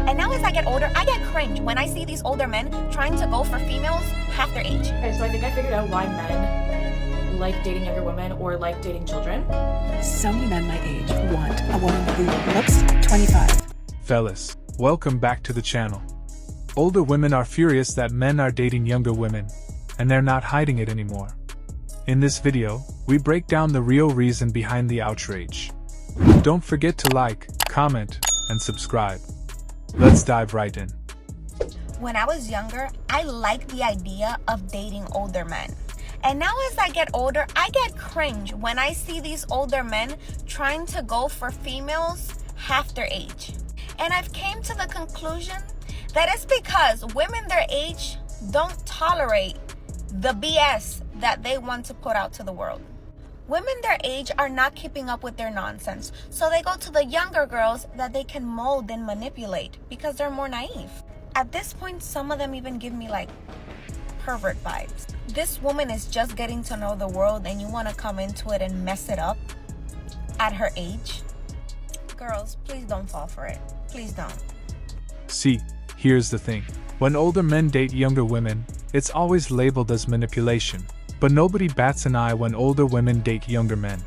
And now as I get older, I get cringe when I see these older men trying to go for females half their age. Okay, so I think I figured out why men like dating younger women or like dating children. So many men my age want a woman who looks 25. Fellas, welcome back to the channel. Older women are furious that men are dating younger women, and they're not hiding it anymore. In this video, we break down the real reason behind the outrage. Don't forget to like, comment, and subscribe. Let's dive right in. When I was younger, I liked the idea of dating older men. And now as I get older, I get cringe when I see these older men trying to go for females half their age. And I've came to the conclusion that it's because women their age don't tolerate the BS that they want to put out to the world. Women their age are not keeping up with their nonsense, so they go to the younger girls that they can mold and manipulate because they're more naive. At this point, some of them even give me like pervert vibes. This woman is just getting to know the world and you want to come into it and mess it up at her age? Girls, please don't fall for it. Please don't. See, here's the thing. When older men date younger women, it's always labeled as manipulation. But nobody bats an eye when older women date younger men.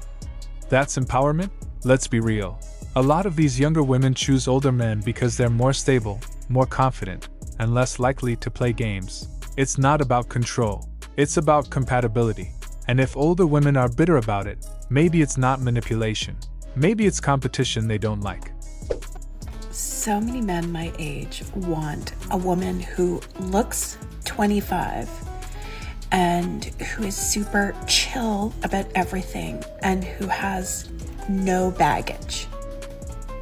That's empowerment? Let's be real. A lot of these younger women choose older men because they're more stable, more confident, and less likely to play games. It's not about control. It's about compatibility. And if older women are bitter about it, maybe it's not manipulation. Maybe it's competition they don't like. So many men my age want a woman who looks 25 and who is super chill about everything and who has no baggage.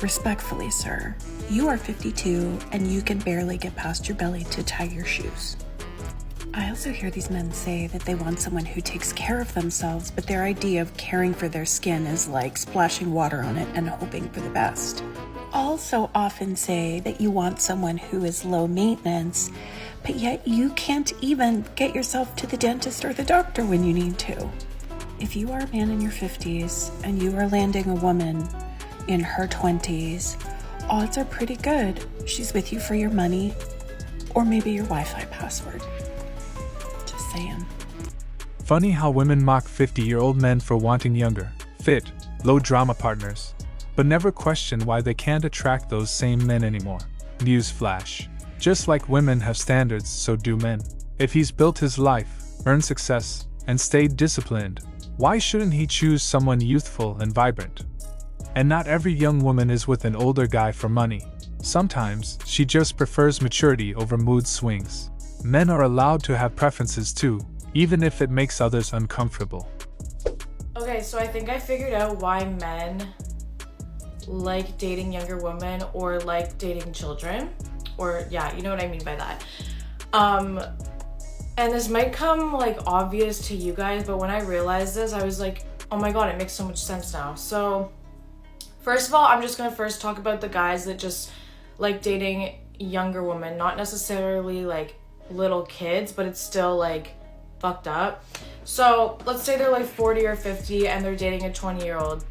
Respectfully, sir, you are 52 and you can barely get past your belly to tie your shoes. I also hear these men say that they want someone who takes care of themselves, but their idea of caring for their skin is like splashing water on it and hoping for the best. Also often say that you want someone who is low maintenance, but yet you can't even get yourself to the dentist or the doctor when you need to. If you are a man in your 50s and you are landing a woman in her 20s, odds are pretty good she's with you for your money or maybe your Wi-Fi password. Just saying. Funny how women mock 50-year-old men for wanting younger, fit, low-drama partners, but never question why they can't attract those same men anymore. Newsflash. Just like women have standards, so do men. If he's built his life, earned success, and stayed disciplined, why shouldn't he choose someone youthful and vibrant? And not every young woman is with an older guy for money. Sometimes, she just prefers maturity over mood swings. Men are allowed to have preferences too, even if it makes others uncomfortable. Okay, so I think I figured out why men like dating younger women or like dating children. Or yeah, you know what I mean by that. And this might come like obvious to you guys, but when I realized this, I was like, oh my god, it makes so much sense now. So first of all, I'm just gonna first talk about the guys that just like dating younger women, not necessarily like little kids, but it's still like fucked up. So let's say they're like 40 or 50 and they're dating a 20-year-old.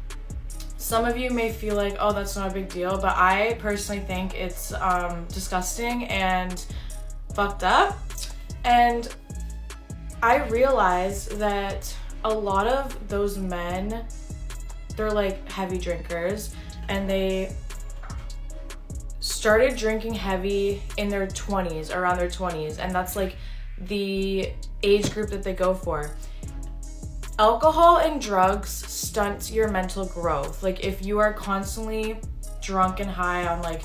Some of you may feel like, oh, that's not a big deal, but I personally think it's disgusting and fucked up. And I realize that a lot of those men, they're like heavy drinkers and they started drinking heavy in their 20s, around their 20s, and that's like the age group that they go for. Alcohol and drugs stunt your mental growth. Like if you are constantly drunk and high on like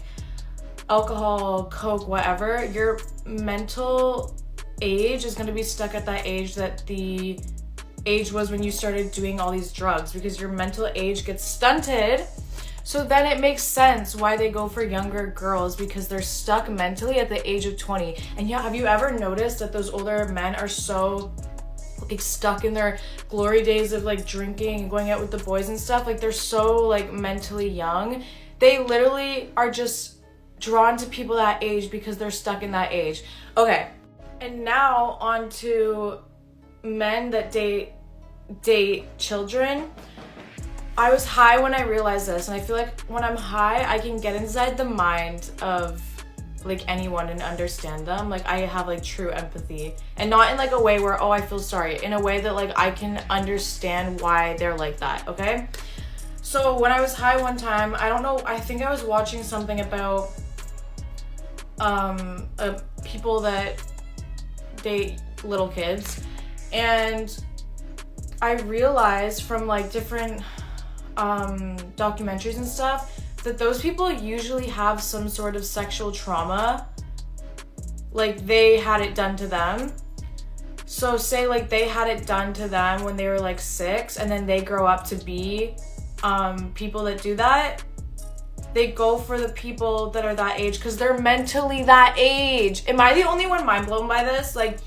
alcohol, coke, whatever, your mental age is going to be stuck at that age that the age was when you started doing all these drugs, because your mental age gets stunted. So then it makes sense why they go for younger girls, because they're stuck mentally at the age of 20. And yeah, have you ever noticed that those older men are so like stuck in their glory days of like drinking and going out with the boys and stuff? Like they're so like mentally young. They literally are just drawn to people that age because they're stuck in that age. Okay, and now on to men that date children. I was high when I realized this, and I feel like when I'm high, I can get inside the mind of like anyone and understand them. Like I have like true empathy, and not in like a way where, oh, I feel sorry, in a way that like I can understand why they're like that, okay? So when I was high one time, I don't know, I think I was watching something about people that date little kids, and I realized from like different documentaries and stuff that those people usually have some sort of sexual trauma, like they had it done to them. So say like they had it done to them when they were like 6, and then they grow up to be people that do that. They go for the people that are that age because they're mentally that age. Am I the only one mind blown by this? Like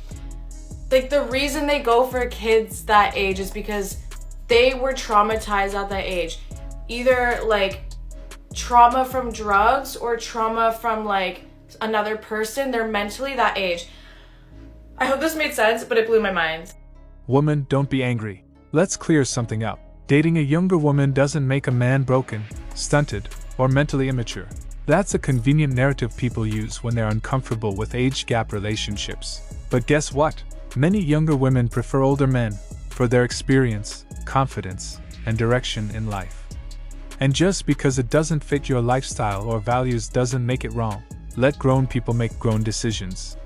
the reason they go for kids that age is because they were traumatized at that age. Either like trauma from drugs or trauma from like another person. They're mentally that age. I hope this made sense, but it blew my mind. Woman, don't be angry. Let's clear something up. Dating a younger woman doesn't make a man broken, stunted, or mentally immature. That's a convenient narrative people use when they're uncomfortable with age gap relationships. But guess what? Many younger women prefer older men for their experience, confidence, and direction in life. And just because it doesn't fit your lifestyle or values doesn't make it wrong. Let grown people make grown decisions.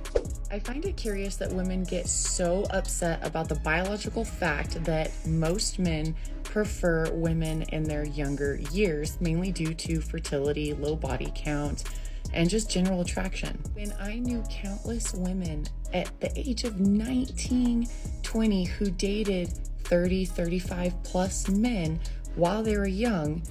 I find it curious that women get so upset about the biological fact that most men prefer women in their younger years, mainly due to fertility, low body count, and just general attraction. When I knew countless women at the age of 19, 20 who dated 30, 35 plus men while they were young,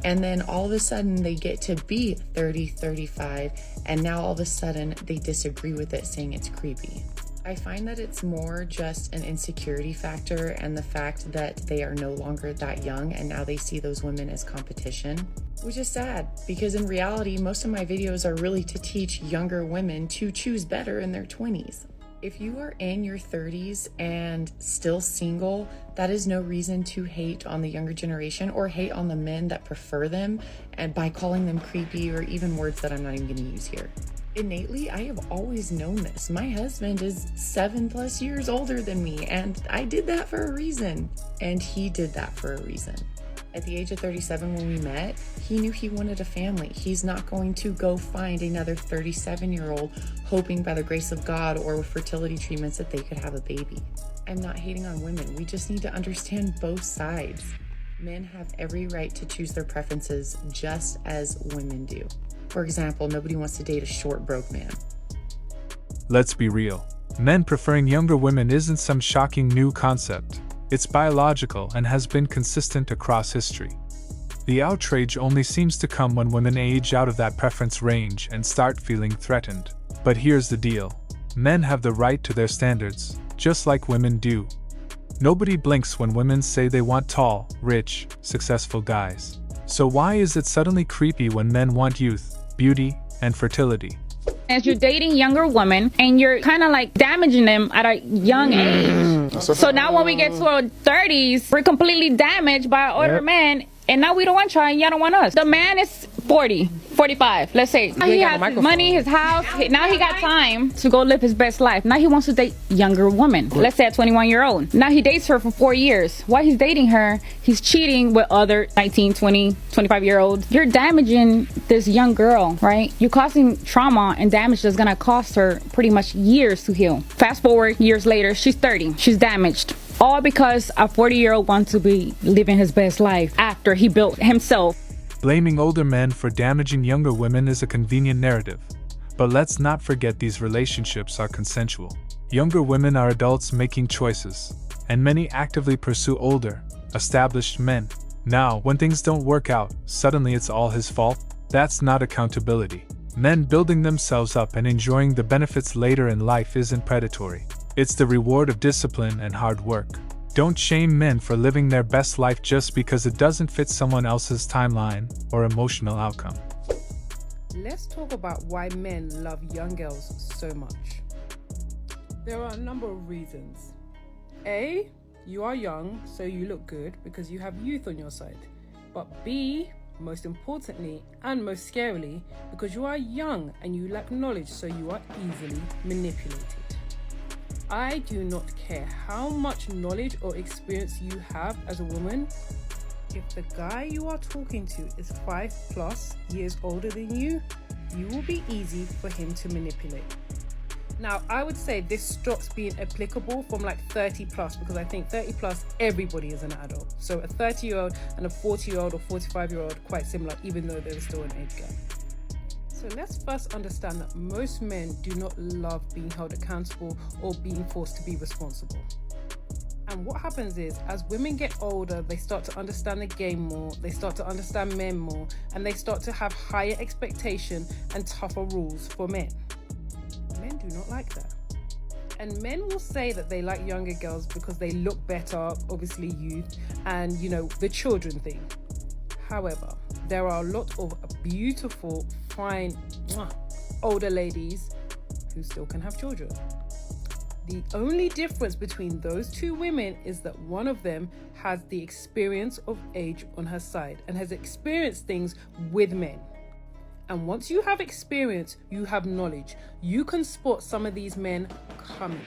and then all of a sudden they get to be 30, 35, and now all of a sudden they disagree with it, saying it's creepy. I find that it's more just an insecurity factor and the fact that they are no longer that young and now they see those women as competition, which is sad because in reality, most of my videos are really to teach younger women to choose better in their 20s. If you are in your 30s and still single, that is no reason to hate on the younger generation or hate on the men that prefer them and by calling them creepy or even words that I'm not even going to use here. Innately, I have always known this. My husband is 7+ years older than me, and I did that for a reason, and he did that for a reason. At the age of 37 when we met, he knew he wanted a family. He's not going to go find another 37-year-old hoping by the grace of God or with fertility treatments that they could have a baby. I'm not hating on women. We just need to understand both sides. Men have every right to choose their preferences just as women do. For example, nobody wants to date a short, broke man. Let's be real. Men preferring younger women isn't some shocking new concept. It's biological and has been consistent across history. The outrage only seems to come when women age out of that preference range and start feeling threatened. But here's the deal. Men have the right to their standards, just like women do. Nobody blinks when women say they want tall, rich, successful guys. So why is it suddenly creepy when men want youth, beauty, and fertility? As you're dating younger women and you're kind of like damaging them at a young age. So now when we get to our 30s, we're completely damaged by an older man, and now we don't want y'all and y'all don't want us. The man is 40, 45, let's say. He has his money, his house. Now he got time to go live his best life. Now he wants to date younger woman. Let's say a 21-year-old. Now he dates her for 4 years. While he's dating her, he's cheating with other 19, 20, 25-year-olds. You're damaging this young girl, right? You're causing trauma and damage that's gonna cost her pretty much years to heal. Fast forward years later, she's 30. She's damaged. All because a 40-year-old wants to be living his best life after he built himself. Blaming older men for damaging younger women is a convenient narrative. But let's not forget these relationships are consensual. Younger women are adults making choices, and many actively pursue older, established men. Now, when things don't work out, suddenly it's all his fault? That's not accountability. Men building themselves up and enjoying the benefits later in life isn't predatory. It's the reward of discipline and hard work. Don't shame men for living their best life just because it doesn't fit someone else's timeline or emotional outcome. Let's talk about why men love young girls so much. There are a number of reasons. A, you are young, so you look good because you have youth on your side. But B, Most importantly, and most scarily, because you are young and you lack knowledge, so you are easily manipulated. I do not care how much knowledge or experience you have as a woman. If the guy you are talking to is 5+ years older than you will be easy for him to manipulate. Now, I would say this stops being applicable from like 30+, because I think 30+, everybody is an adult. So a 30-year-old and a 40-year-old or 45-year-old, quite similar, even though there's still an age gap. So let's first understand that most men do not love being held accountable or being forced to be responsible. And what happens is, as women get older, they start to understand the game more, they start to understand men more, and they start to have higher expectation and tougher rules for men. Men do not like that. And men will say that they like younger girls because they look better, obviously youth, and the children thing. However, there are a lot of beautiful, fine, older ladies who still can have children. The only difference between those two women is that one of them has the experience of age on her side and has experienced things with men. And once you have experience, you have knowledge. You can spot some of these men coming.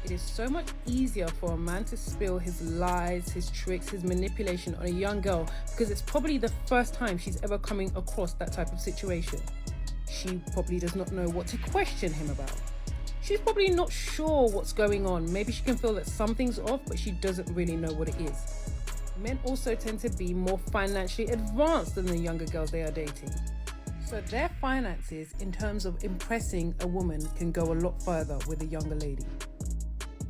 It is so much easier for a man to spill his lies, his tricks, his manipulation on a young girl because it's probably the first time she's ever coming across that type of situation. She probably does not know what to question him about. She's probably not sure what's going on. Maybe she can feel that something's off, but she doesn't really know what it is. Men also tend to be more financially advanced than the younger girls they are dating. So their finances, in terms of impressing a woman, can go a lot further with a younger lady.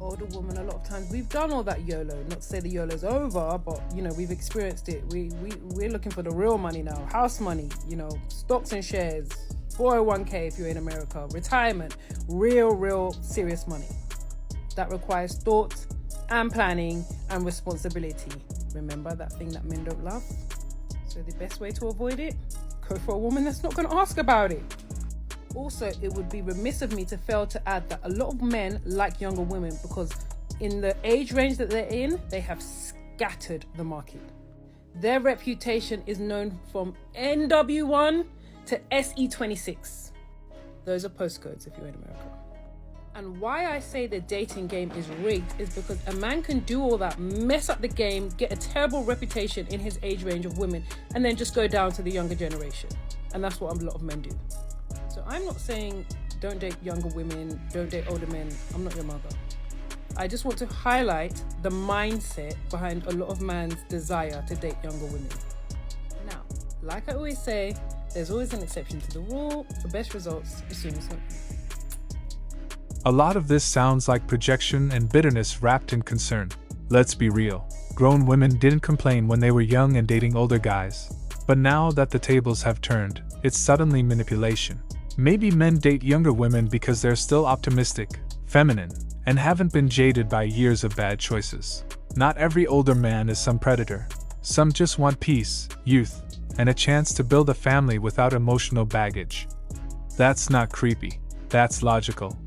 Older woman, a lot of times, we've done all that YOLO. Not to say the YOLO's over, but we've experienced it. We're looking for the real money now. House money, stocks and shares, 401k if you're in America, retirement, real serious money. That requires thought and planning and responsibility. Remember that thing that men don't love? So the best way to avoid it? Go for a woman that's not going to ask about it. Also, it would be remiss of me to fail to add that a lot of men like younger women because in the age range that they're in, they have scattered the market. Their reputation is known from NW1 to SE26. Those are postcodes if you're in America. And why I say the dating game is rigged is because a man can do all that, mess up the game, get a terrible reputation in his age range of women, and then just go down to the younger generation. And that's what a lot of men do. So I'm not saying don't date younger women, don't date older men. I'm not your mother. I just want to highlight the mindset behind a lot of men's desire to date younger women. Now, like I always say, there's always an exception to the rule. For best results, assume something. A lot of this sounds like projection and bitterness wrapped in concern. Let's be real. Grown women didn't complain when they were young and dating older guys. But now that the tables have turned, it's suddenly manipulation. Maybe men date younger women because they're still optimistic, feminine, and haven't been jaded by years of bad choices. Not every older man is some predator. Some just want peace, youth, and a chance to build a family without emotional baggage. That's not creepy. That's logical.